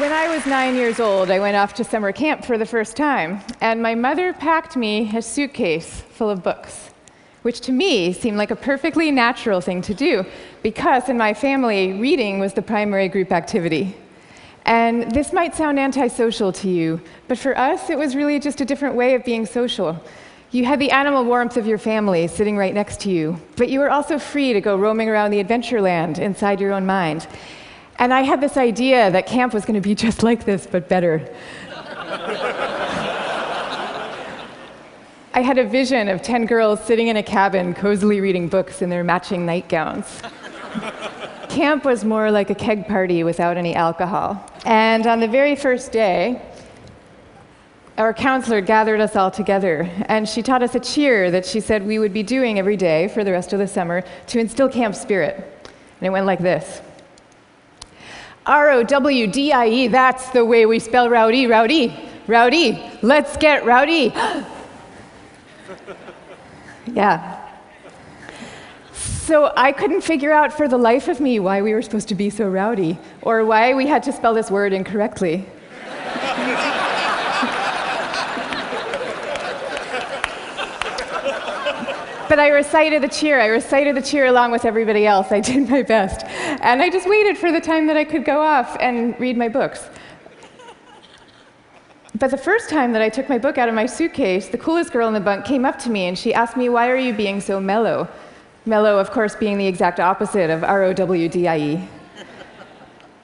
When I was 9 years old, I went off to summer camp for the first time, and my mother packed me a suitcase full of books, which to me seemed like a perfectly natural thing to do, because in my family, reading was the primary group activity. And this might sound antisocial to you, but for us, it was really just a different way of being social. You had the animal warmth of your family sitting right next to you, but you were also free to go roaming around the adventure land inside your own mind. And I had this idea that camp was going to be just like this, but better. I had a vision of 10 girls sitting in a cabin, cozily reading books in their matching nightgowns. Camp was more like a keg party without any alcohol. And on the very first day, our counselor gathered us all together, and she taught us a cheer that she said we would be doing every day for the rest of the summer to instill camp spirit. And it went like this. R-O-W-D-I-E, that's the way we spell rowdy, rowdy, rowdy. Let's get rowdy. Yeah. So I couldn't figure out for the life of me why we were supposed to be so rowdy, or why we had to spell this word incorrectly. But I recited the cheer. I recited the cheer along with everybody else. I did my best. And I just waited for the time that I could go off and read my books. But the first time that I took my book out of my suitcase, the coolest girl in the bunk came up to me and she asked me, "Why are you being so mellow?" Mellow, of course, being the exact opposite of R-O-W-D-I-E.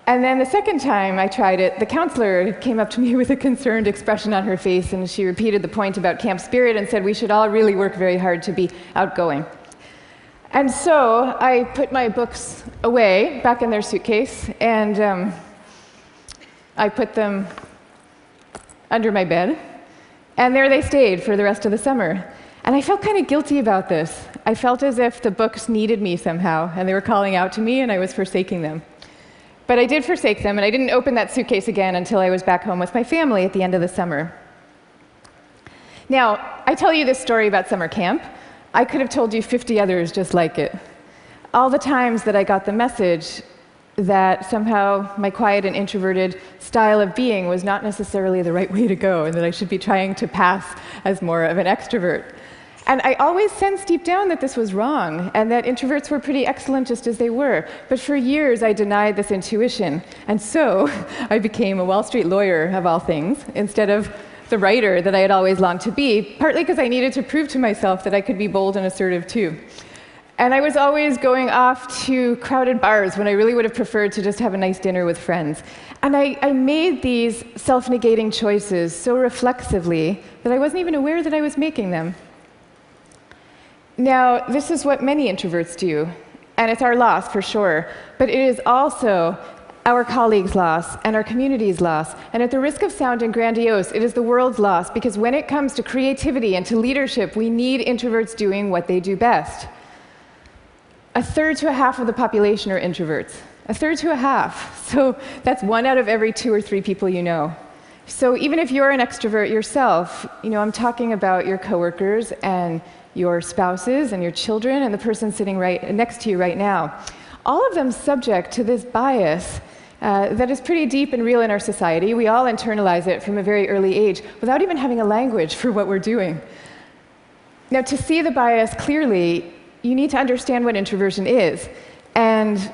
And then the second time I tried it, the counselor came up to me with a concerned expression on her face, and she repeated the point about camp spirit and said we should all really work very hard to be outgoing. And so I put my books away, back in their suitcase, and I put them under my bed, and there they stayed for the rest of the summer. And I felt kind of guilty about this. I felt as if the books needed me somehow, and they were calling out to me, and I was forsaking them. But I did forsake them, and I didn't open that suitcase again until I was back home with my family at the end of the summer. Now, I tell you this story about summer camp. I could have told you 50 others just like it. All the times that I got the message that somehow my quiet and introverted style of being was not necessarily the right way to go, and that I should be trying to pass as more of an extrovert. And I always sensed deep down that this was wrong, and that introverts were pretty excellent just as they were. But for years, I denied this intuition. And so I became a Wall Street lawyer, of all things, instead of the writer that I had always longed to be, partly because I needed to prove to myself that I could be bold and assertive too. And I was always going off to crowded bars when I really would have preferred to just have a nice dinner with friends. And I made these self-negating choices so reflexively that I wasn't even aware that I was making them. Now, this is what many introverts do, and it's our loss for sure, but it is also our colleagues' loss and our community's loss, and at the risk of sounding grandiose, it is the world's loss, because when it comes to creativity and to leadership, we need introverts doing what they do best. A third to a half of the population are introverts. A third to a half. So that's 1 out of every 2 or 3 people you know. So even if you're an extrovert yourself, I'm talking about your coworkers and your spouses and your children and the person sitting right next to you right now. All of them subject to this bias that is pretty deep and real in our society. We all internalize it from a very early age without even having a language for what we're doing. Now, to see the bias clearly, you need to understand what introversion is. And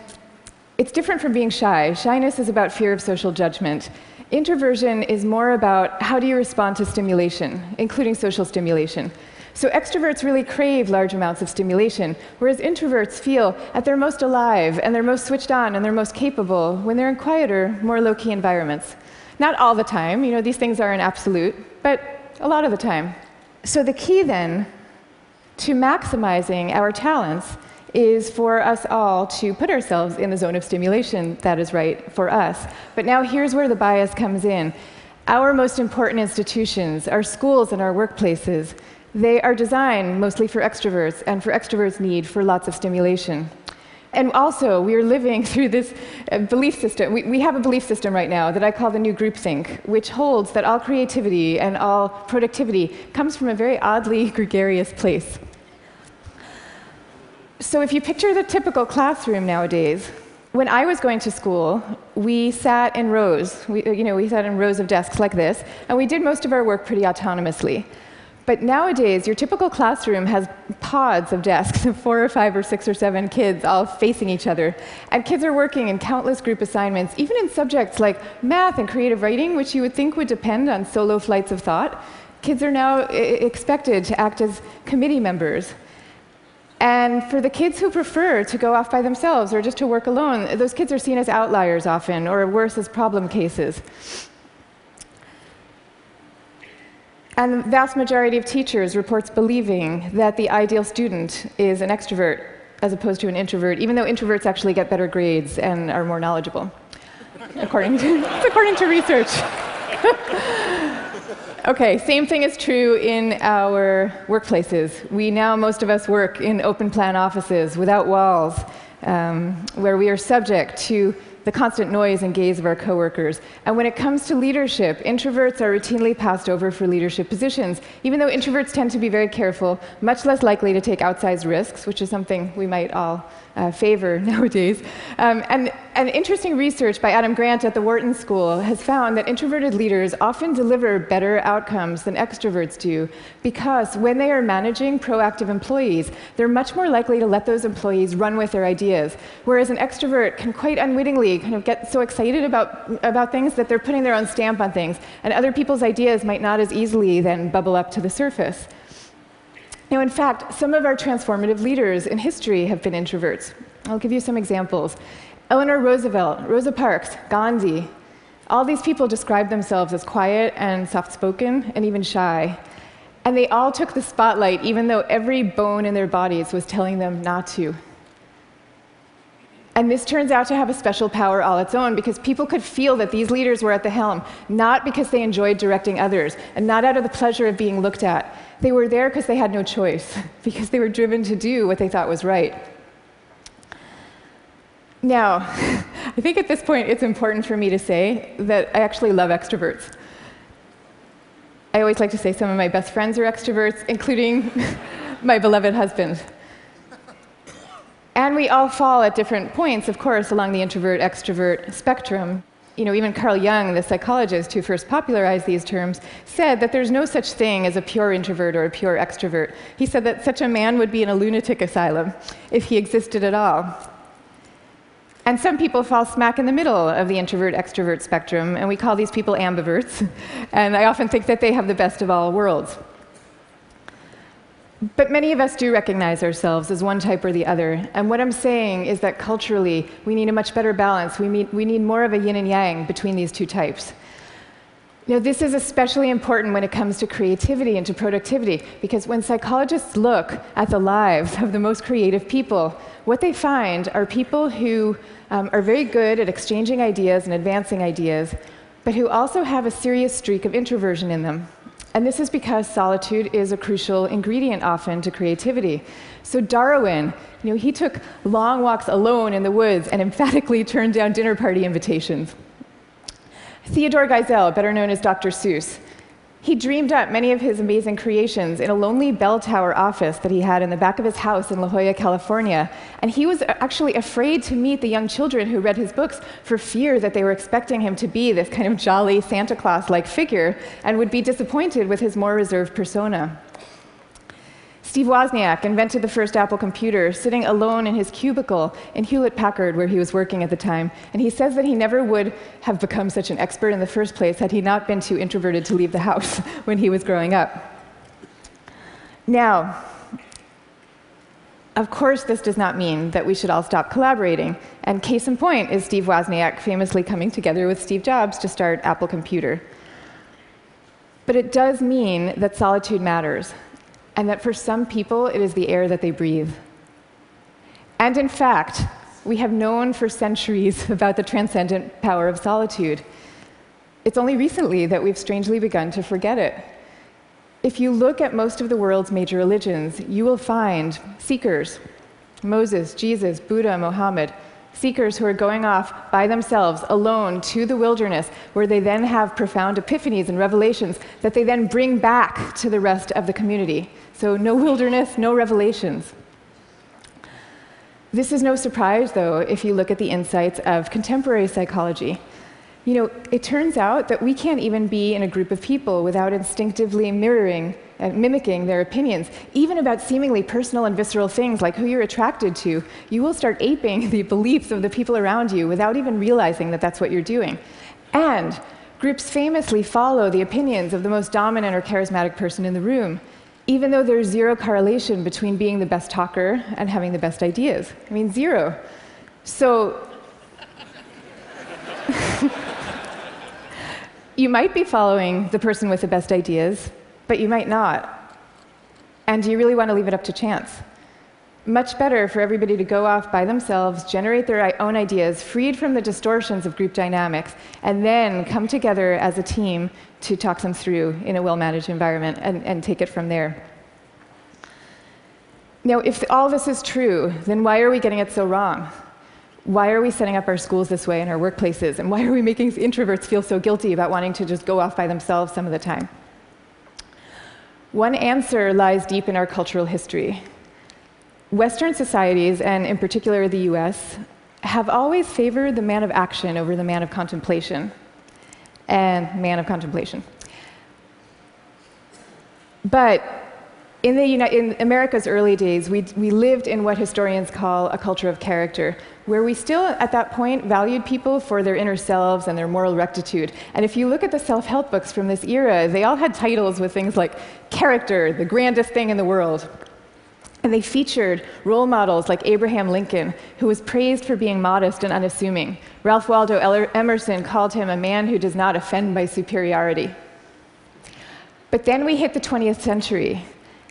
it's different from being shy. Shyness is about fear of social judgment. Introversion is more about how do you respond to stimulation, including social stimulation. So extroverts really crave large amounts of stimulation, whereas introverts feel at their most alive, and they're most switched on, and they're most capable when they're in quieter, more low-key environments. Not all the time, these things are an absolute, but a lot of the time. So the key then to maximizing our talents is for us all to put ourselves in the zone of stimulation that is right for us. But now here's where the bias comes in. Our most important institutions, our schools and our workplaces, they are designed mostly for extroverts, and for extroverts' need for lots of stimulation. And also, we are living through this belief system. We have a belief system right now that I call the new groupthink, which holds that all creativity and all productivity comes from a very oddly gregarious place. So if you picture the typical classroom nowadays, When I was going to school, we sat in rows. We sat in rows of desks like this, and we did most of our work pretty autonomously. But nowadays, your typical classroom has pods of desks of 4 or 5 or 6 or 7 kids all facing each other. And kids are working in countless group assignments, even in subjects like math and creative writing, which you would think would depend on solo flights of thought. Kids are now expected to act as committee members. And for the kids who prefer to go off by themselves or just to work alone, those kids are seen as outliers often, or worse, as problem cases. And the vast majority of teachers reports believing that the ideal student is an extrovert as opposed to an introvert, even though introverts actually get better grades and are more knowledgeable, according to research. Okay, same thing is true in our workplaces. Most of us work in open-plan offices without walls, where we are subject to the constant noise and gaze of our coworkers. And when it comes to leadership, introverts are routinely passed over for leadership positions, even though introverts tend to be very careful, much less likely to take outsized risks, which is something we might all favor nowadays. And interesting research by Adam Grant at the Wharton School has found that introverted leaders often deliver better outcomes than extroverts do, because when they are managing proactive employees, they're much more likely to let those employees run with their ideas, whereas an extrovert can quite unwittingly kind of get so excited about things that they're putting their own stamp on things, and other people's ideas might not as easily then bubble up to the surface. Now, in fact, some of our transformative leaders in history have been introverts. I'll give you some examples. Eleanor Roosevelt, Rosa Parks, Gandhi. All these people describe themselves as quiet and soft-spoken and even shy. And they all took the spotlight, even though every bone in their bodies was telling them not to. And this turns out to have a special power all its own, because people could feel that these leaders were at the helm, not because they enjoyed directing others, and not out of the pleasure of being looked at. They were there because they had no choice, because they were driven to do what they thought was right. Now, I think at this point it's important for me to say that I actually love extroverts. I always like to say some of my best friends are extroverts, including my beloved husband. And we all fall at different points, of course, along the introvert-extrovert spectrum. Even Carl Jung, the psychologist who first popularized these terms, said that there's no such thing as a pure introvert or a pure extrovert. He said that such a man would be in a lunatic asylum if he existed at all. And some people fall smack in the middle of the introvert-extrovert spectrum, and we call these people ambiverts. And I often think that they have the best of all worlds. But many of us do recognize ourselves as one type or the other. And what I'm saying is that culturally, we need a much better balance. We need more of a yin and yang between these two types. Now, this is especially important when it comes to creativity and to productivity, because when psychologists look at the lives of the most creative people, what they find are people who are very good at exchanging ideas and advancing ideas, but who also have a serious streak of introversion in them. And this is because solitude is a crucial ingredient often to creativity. So Darwin, he took long walks alone in the woods and emphatically turned down dinner party invitations. Theodore Geisel, better known as Dr. Seuss, he dreamed up many of his amazing creations in a lonely bell tower office that he had in the back of his house in La Jolla, California. And he was actually afraid to meet the young children who read his books for fear that they were expecting him to be this kind of jolly Santa Claus-like figure and would be disappointed with his more reserved persona. Steve Wozniak invented the first Apple computer, sitting alone in his cubicle in Hewlett-Packard, where he was working at the time. And he says that he never would have become such an expert in the first place had he not been too introverted to leave the house when he was growing up. Now, of course, this does not mean that we should all stop collaborating. And case in point is Steve Wozniak famously coming together with Steve Jobs to start Apple Computer. But it does mean that solitude matters, and that for some people, it is the air that they breathe. And in fact, we have known for centuries about the transcendent power of solitude. It's only recently that we've strangely begun to forget it. If you look at most of the world's major religions, you will find seekers, Moses, Jesus, Buddha, Mohammed, seekers who are going off by themselves, alone, to the wilderness, where they then have profound epiphanies and revelations that they then bring back to the rest of the community. So no wilderness, no revelations. This is no surprise, though, if you look at the insights of contemporary psychology. You know, it turns out that we can't even be in a group of people without instinctively mirroring and mimicking their opinions, even about seemingly personal and visceral things like who you're attracted to. You will start aping the beliefs of the people around you without even realizing that that's what you're doing. And groups famously follow the opinions of the most dominant or charismatic person in the room, even though there's zero correlation between being the best talker and having the best ideas. I mean, zero. So you might be following the person with the best ideas, but you might not. And do you really want to leave it up to chance? Much better for everybody to go off by themselves, generate their own ideas, freed from the distortions of group dynamics, and then come together as a team to talk them through in a well-managed environment and take it from there. Now, if all this is true, then why are we getting it so wrong? Why are we setting up our schools this way and our workplaces? And why are we making introverts feel so guilty about wanting to just go off by themselves some of the time? One answer lies deep in our cultural history. Western societies, and in particular the US, have always favored the man of action over the man of contemplation. And man of contemplation. But in America's early days, we lived in what historians call a culture of character, where we still, at that point, valued people for their inner selves and their moral rectitude. And if you look at the self-help books from this era, they all had titles with things like character, the grandest thing in the world. And they featured role models like Abraham Lincoln, who was praised for being modest and unassuming. Ralph Waldo Emerson called him a man who does not offend by superiority. But then we hit the 20th century,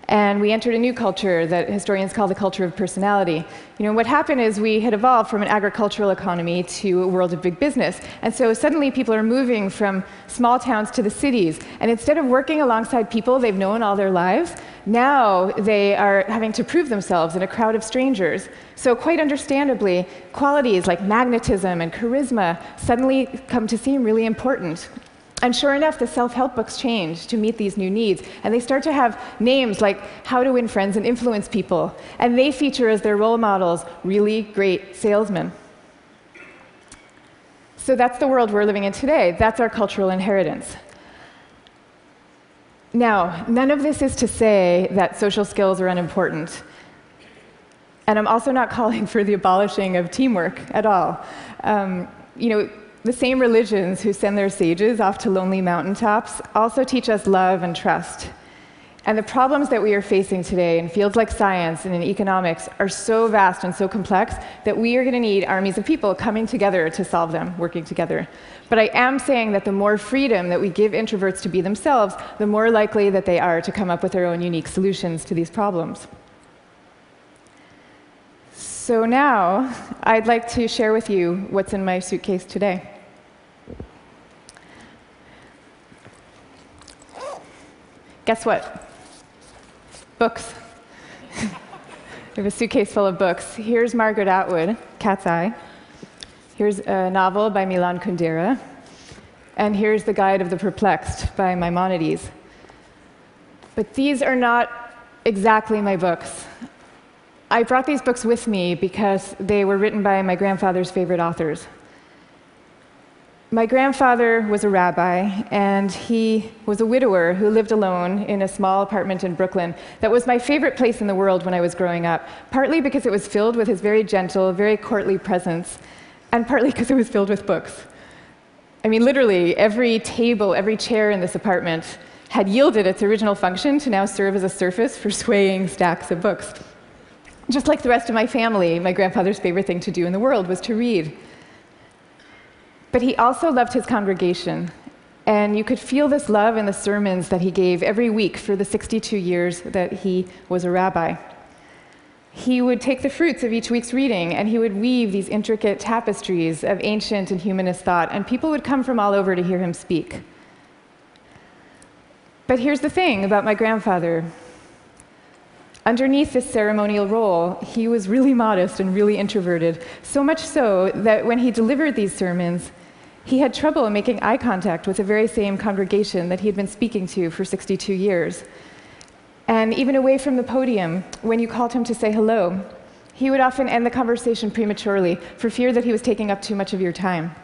and we entered a new culture that historians call the culture of personality. You know, what happened is we had evolved from an agricultural economy to a world of big business. And so suddenly people are moving from small towns to the cities. And instead of working alongside people they've known all their lives, now they are having to prove themselves in a crowd of strangers. So quite understandably, qualities like magnetism and charisma suddenly come to seem really important. And sure enough, the self-help books change to meet these new needs. And they start to have names like How to Win Friends and Influence People. And they feature as their role models really great salesmen. So that's the world we're living in today. That's our cultural inheritance. Now, none of this is to say that social skills are unimportant. And I'm also not calling for the abolishing of teamwork at all. You know, the same religions who send their sages off to lonely mountaintops also teach us love and trust. And the problems that we are facing today in fields like science and in economics are so vast and so complex that we are going to need armies of people coming together to solve them, working together. But I am saying that the more freedom that we give introverts to be themselves, the more likely that they are to come up with their own unique solutions to these problems. So now, I'd like to share with you what's in my suitcase today. Guess what? Books. I have a suitcase full of books. Here's Margaret Atwood, Cat's Eye. Here's a novel by Milan Kundera. And here's The Guide of the Perplexed by Maimonides. But these are not exactly my books. I brought these books with me because they were written by my grandfather's favorite authors. My grandfather was a rabbi, and he was a widower who lived alone in a small apartment in Brooklyn that was my favorite place in the world when I was growing up, partly because it was filled with his very gentle, very courtly presence, and partly because it was filled with books. I mean, literally, every table, every chair in this apartment had yielded its original function to now serve as a surface for swaying stacks of books. Just like the rest of my family, my grandfather's favorite thing to do in the world was to read. But he also loved his congregation, and you could feel this love in the sermons that he gave every week for the 62 years that he was a rabbi. He would take the fruits of each week's reading, and he would weave these intricate tapestries of ancient and humanist thought, and people would come from all over to hear him speak. But here's the thing about my grandfather. Underneath this ceremonial role, he was really modest and really introverted, so much so that when he delivered these sermons, he had trouble making eye contact with the very same congregation that he had been speaking to for 62 years. And even away from the podium, when you called him to say hello, He would often end the conversation prematurely for fear that he was taking up too much of your time.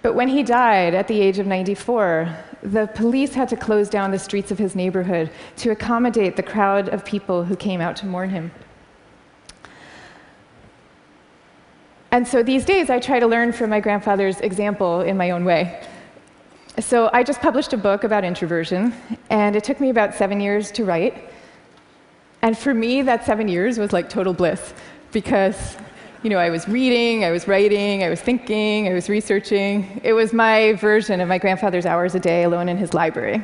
But when he died at the age of 94, the police had to close down the streets of his neighborhood to accommodate the crowd of people who came out to mourn him. And so these days, I try to learn from my grandfather's example in my own way. So I just published a book about introversion, and it took me about 7 years to write. And for me, that 7 years was like total bliss, because I was reading, I was writing, I was thinking, I was researching. It was my version of my grandfather's hours a day alone in his library.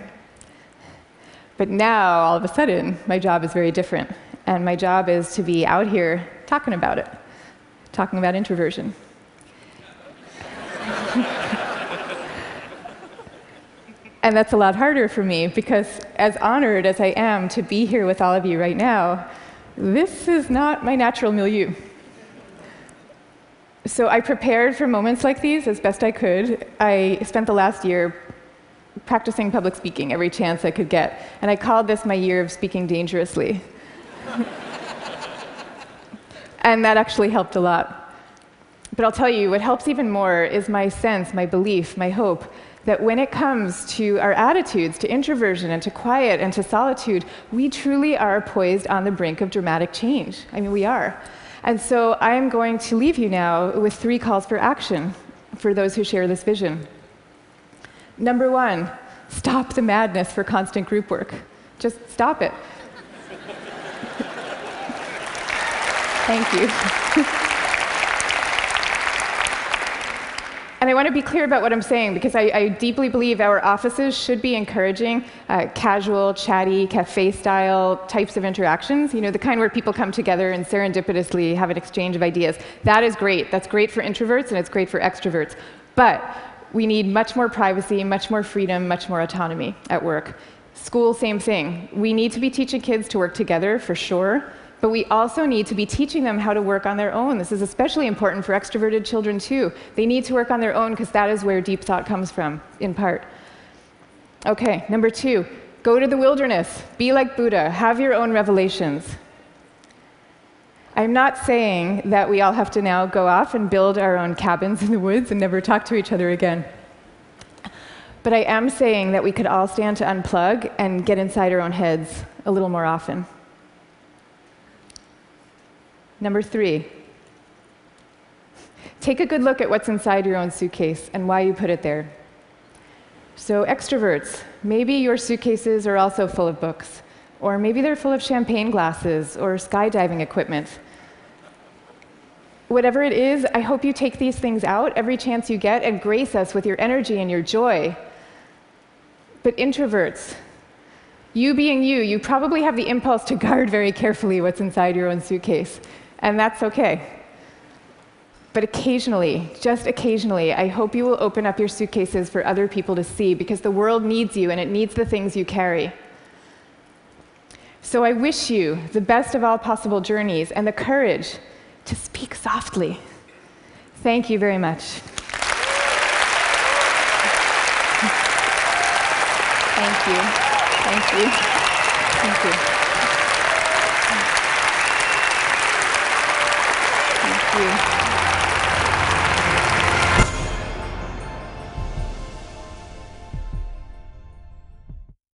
But now, all of a sudden, my job is very different. And my job is to be out here talking about it, talking about introversion. And that's a lot harder for me, because as honored as I am to be here with all of you right now, this is not my natural milieu. So I prepared for moments like these as best I could. I spent the last year practicing public speaking every chance I could get, and I called this my year of speaking dangerously. And that actually helped a lot. But I'll tell you, what helps even more is my sense, my belief, my hope, that when it comes to our attitudes, to introversion and to quiet and to solitude, we truly are poised on the brink of dramatic change. I mean, we are. And so I am going to leave you now with 3 calls for action for those who share this vision. Number 1, stop the madness for constant group work. Just stop it. Thank you. And I want to be clear about what I'm saying, because I deeply believe our offices should be encouraging casual, chatty, cafe-style types of interactions, the kind where people come together and serendipitously have an exchange of ideas. That is great. That's great for introverts, and it's great for extroverts. But we need much more privacy, much more freedom, much more autonomy at work. School, same thing. We need to be teaching kids to work together, for sure. But we also need to be teaching them how to work on their own. This is especially important for extroverted children, too. They need to work on their own, because that is where deep thought comes from, in part. OK, number 2, go to the wilderness. Be like Buddha. Have your own revelations. I'm not saying that we all have to now go off and build our own cabins in the woods and never talk to each other again. But I am saying that we could all stand to unplug and get inside our own heads a little more often. Number 3, take a good look at what's inside your own suitcase and why you put it there. So extroverts, maybe your suitcases are also full of books, or maybe they're full of champagne glasses or skydiving equipment. Whatever it is, I hope you take these things out every chance you get and grace us with your energy and your joy. But introverts, you being you probably have the impulse to guard very carefully what's inside your own suitcase. And that's OK. But occasionally, just occasionally, I hope you will open up your suitcases for other people to see, because the world needs you, and it needs the things you carry. So I wish you the best of all possible journeys and the courage to speak softly. Thank you very much. Thank you. Thank you. Thank you. Thank you.